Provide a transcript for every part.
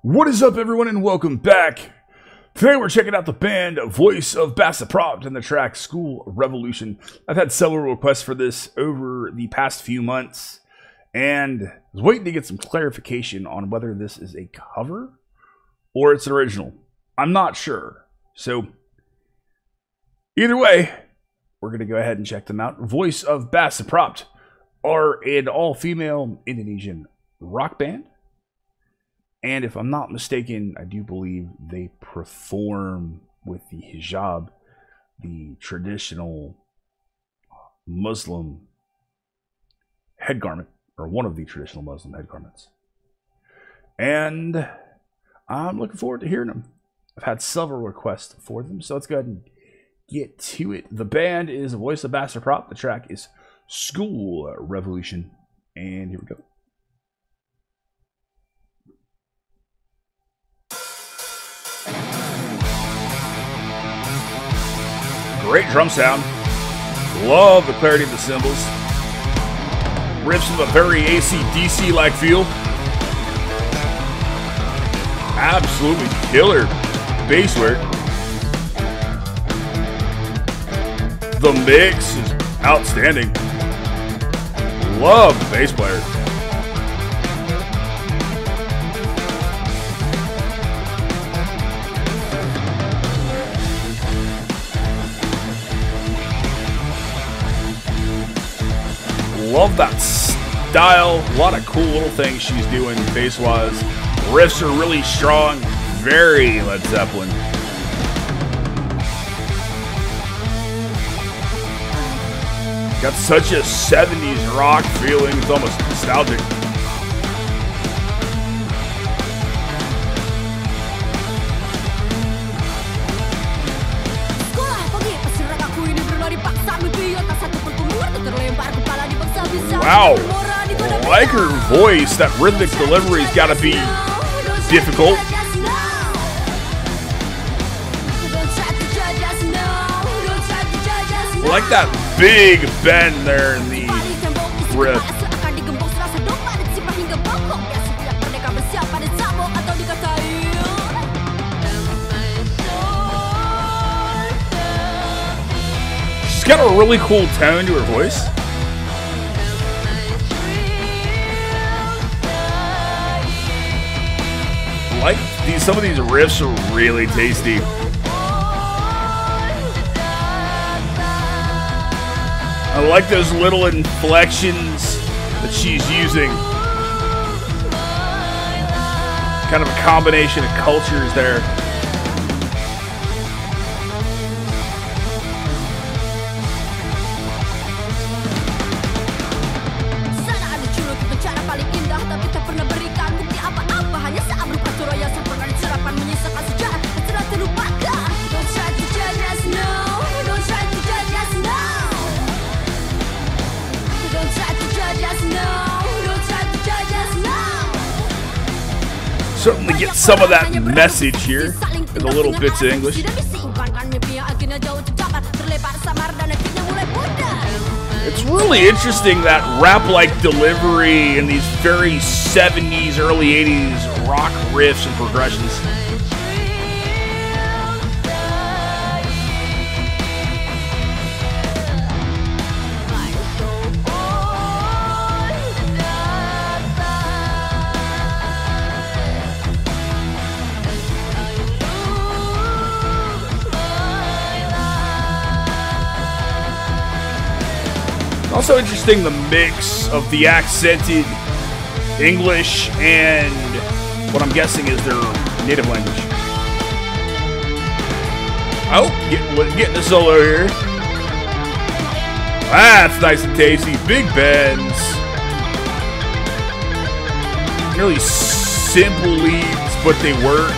What is up, everyone, and welcome back. Today we're checking out the band Voice of Baceprot and the track School Revolution. I've had several requests for this over the past few months, and I was waiting to get some clarification on whether this is a cover or it's an original. I'm not sure. So, either way, we're going to go ahead and check them out. Voice of Baceprot are an all-female Indonesian rock band. And if I'm not mistaken, I do believe they perform with the hijab, the traditional Muslim head garment, or one of the traditional Muslim head garments. And I'm looking forward to hearing them. I've had several requests for them, so let's go ahead and get to it. The band is Voice of Baceprot. The track is School Revolution. And here we go. Great drum sound. Love the clarity of the cymbals. Riffs of a very AC/DC-like feel. Absolutely killer bass work. The mix is outstanding. Love the bass player. Love that style. A lot of cool little things she's doing bass-wise. Riffs are really strong. Very Led Zeppelin. Got such a 70s rock feeling. It's almost nostalgic. Wow, I like her voice. That rhythmic delivery's got to be difficult. I like that big bend there in the riff. She's got a really cool tone to her voice. Like some of these riffs are really tasty. I like those little inflections that she's using. Kind of a combination of cultures there. Certainly get some of that message here with a little bits of English. It's really interesting, that rap-like delivery in these very 70s, early 80s rock riffs and progressions. Also interesting, the mix of the accented English and what I'm guessing is their native language. Oh, getting a solo here. That's nice and tasty. Big bends. Really simple leads, but they work.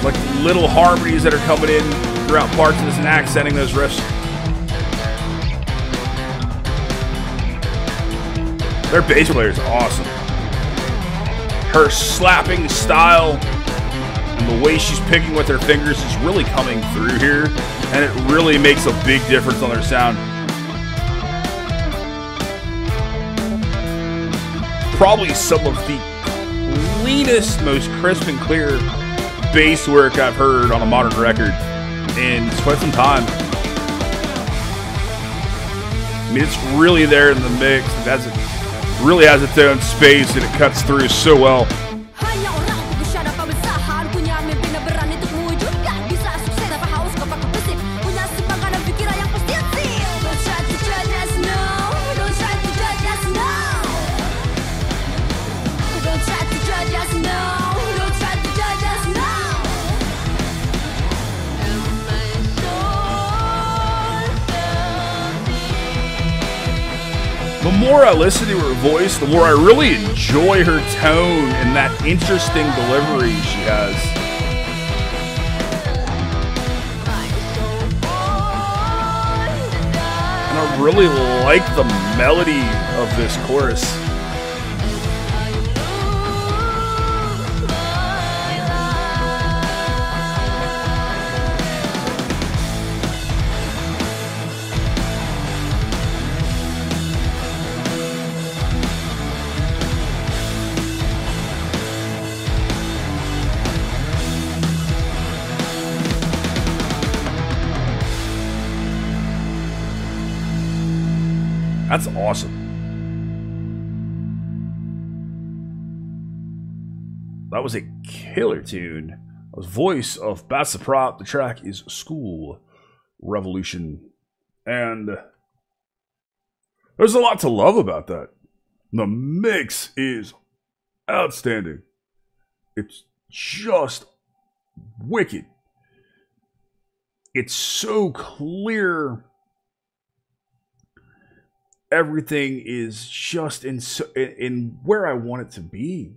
Like little harmonies that are coming in throughout parts of this and accenting those riffs. Their bass player is awesome. Her slapping style The way she's picking with her fingers is really coming through here, and it really makes a big difference on their sound. Probably some of the cleanest, most crisp and clear bass work I've heard on a modern record in quite some time. I mean, it's really there in the mix. It really has its own space, and it cuts through so well. The more I listen to her voice, the more I really enjoy her tone and that interesting delivery she has. And I really like the melody of this chorus. That's awesome. That was a killer tune. That was voice of Baceprot. The track is School Revolution. And there's a lot to love about that. The mix is outstanding. It's just wicked. It's so clear. Everything is just in where I want it to be.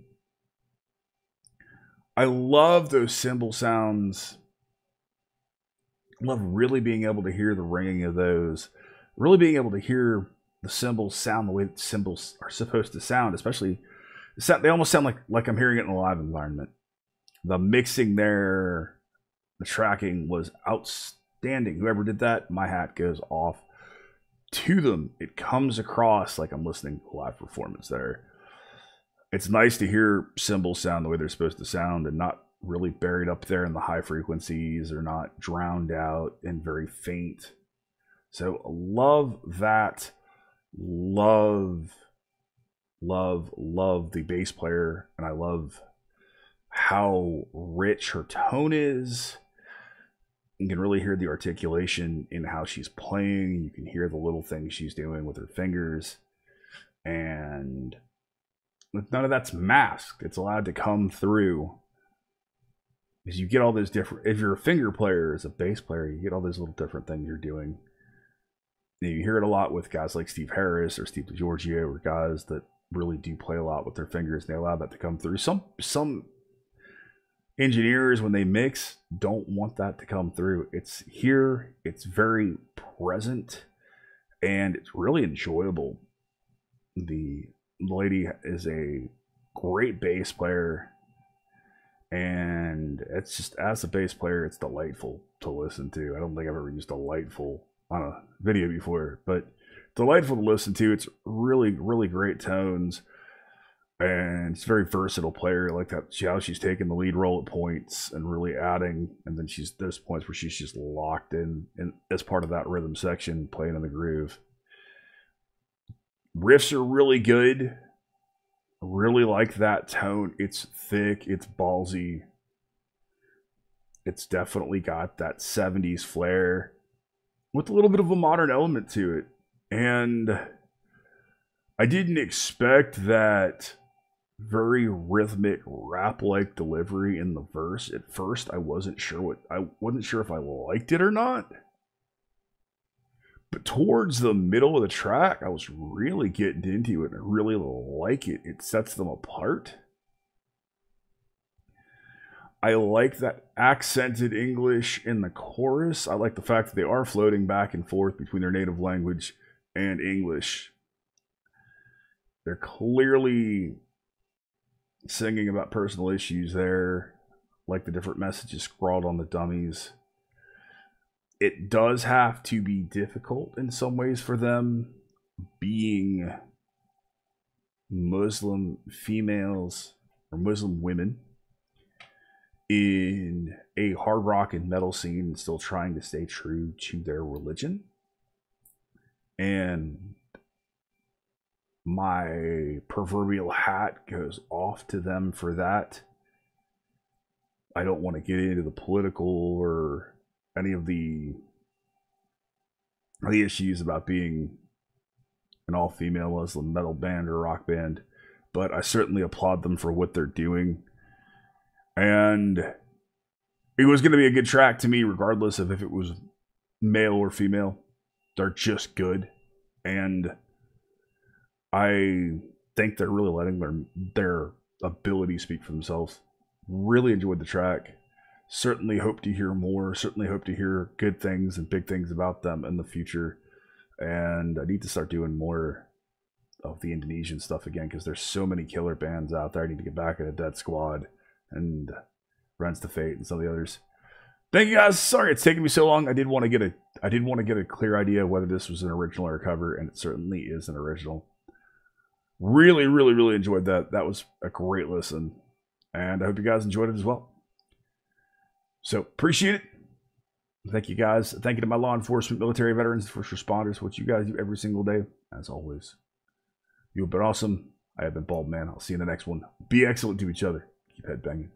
I love those cymbal sounds. I love really being able to hear the ringing of those. Really being able to hear the cymbals sound the way that cymbals are supposed to sound. Especially, they almost sound like I'm hearing it in a live environment. The mixing there, the tracking was outstanding. Whoever did that, my hat goes off to them. It comes across like I'm listening to a live performance there. It's nice to hear cymbals sound the way they're supposed to sound and not really buried up there in the high frequencies or not drowned out and very faint. So love that. Love the bass player, and I love how rich her tone is. You can really hear the articulation in how she's playing. You can hear the little things she's doing with her fingers. And none of that's masked. It's allowed to come through. Because you get all those different... If you're a finger player, as a bass player, you get all those little different things you're doing. And you hear it a lot with guys like Steve Harris or Steve DiGiorgio, or guys that really do play a lot with their fingers. And they allow that to come through. Some engineers, when they mix, don't want that to come through. It's here, it's very present, and it's really enjoyable. The lady is a great bass player, and it's just, as a bass player, it's delightful to listen to. I don't think I've ever used delightful on a video before, but delightful to listen to. It's really, really great tones. And it's a very versatile player. I like that how she's taking the lead role at points and really adding, and then there's points where she's just locked in as part of that rhythm section, playing in the groove. Riffs are really good. I really like that tone. It's thick, it's ballsy. It's definitely got that 70s flair with a little bit of a modern element to it. And I didn't expect that very rhythmic rap-like delivery in the verse. At first, I wasn't sure if I liked it or not. But towards the middle of the track, I was really getting into it. I really like it. It sets them apart. I like that accented English in the chorus. I like the fact that they are floating back and forth between their native language and English. They're clearly singing about personal issues there. like the different messages scrawled on the dummies. It does have to be difficult in some ways for them, being Muslim females or Muslim women in a hard rock and metal scene and still trying to stay true to their religion. And my proverbial hat goes off to them for that. I don't want to get into the political or any of the issues about being an all-female Muslim metal band or rock band, but I certainly applaud them for what they're doing. And it was going to be a good track to me, regardless of if it was male or female. They're just good, and I think they're really letting their ability speak for themselves. Really enjoyed the track. Certainly hope to hear more. Certainly hope to hear good things and big things about them in the future. And I need to start doing more of the Indonesian stuff again, because there's so many killer bands out there. I need to get back into Dead Squad and Runs to Fate and some of the others. Thank you guys. Sorry it's taking me so long. I did want to get a clear idea whether this was an original or a cover, and it certainly is an original. Really, really, really enjoyed that. That was a great listen. And I hope you guys enjoyed it as well. So, appreciate it. Thank you guys. Thank you to my law enforcement, military veterans, first responders, what you guys do every single day. As always, you've been awesome. I have been Baldman. I'll see you in the next one. Be excellent to each other. Keep head banging.